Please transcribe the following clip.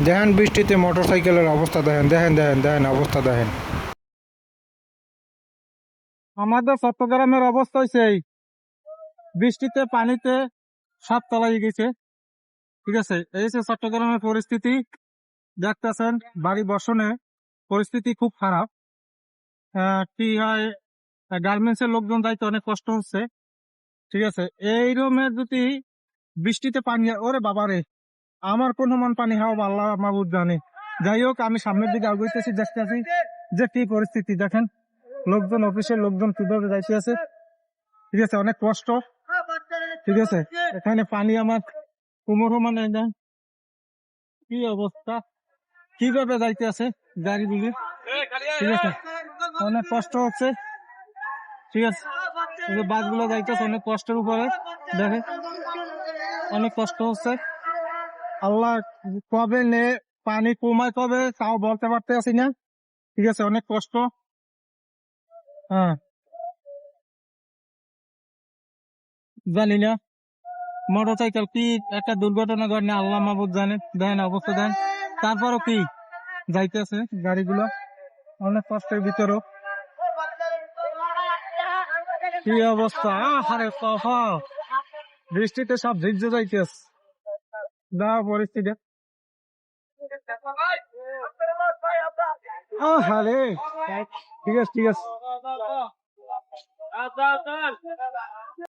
দেখেন বৃষ্টিতে মোটরসাইকেলের অবস্থা দেখেন, দেখেন দেখেন দেখেন অবস্থা দেখেন। আমাদের চট্টগ্রামের অবস্থা হয়েছে এই বৃষ্টিতে পানিতে সব তলাই গেছে। ঠিক আছে, এই যে চট্টগ্রামের পরিস্থিতি দেখতেছেন, বাড়ি বর্ষণে পরিস্থিতি খুব খারাপ। কি হয়, গার্মেন্টস এর লোকজন যাইতে অনেক কষ্ট হচ্ছে। ঠিক আছে, এই রুমের যদি বৃষ্টিতে পানি ওরে বাবারে, আমার কোন মান পানি খাওয়া আল্লাহ মাহবুব জানে। যাই হোক, আমি সামনের দিকে আগাইতেছি, দেখতেছি যে কি পরিস্থিতি দেখেন, লোকজন অফিসের লোকজন কিভাবে যাইতে আছে। ঠিক আছে, অনেক কষ্ট। ঠিক আছে, এখানে পানি আমার কোমর মানে কি অবস্থা, কিভাবে যাইতে আছে গাড়িগুলি। ঠিক আছে, অনেক কষ্ট হচ্ছে। ঠিক আছে, বাস গুলো যাইতেছে অনেক কষ্টের উপরে, দেখে অনেক কষ্ট হচ্ছে। আল্লাহ কবে নে পানি কমায় কবে তাও বলতে পারতে আছি না। ঠিক আছে, অনেক কষ্ট। হ্যাঁ, জানি না মোটর সাইকেল কি একটা দুর্ঘটনা ঘটনা আল্লাহ মাহবুব জানে। দেন অবস্থা দেন, তারপরও কি যাইতেছে গাড়িগুলো অনেক কষ্টের ভিতরেও। কি অবস্থা, আরে বাবা, বৃষ্টিতে সব ভিজে যাইতেছে, যা পরিস্থিতি। আরে ঠিক আছে, ঠিক আছে।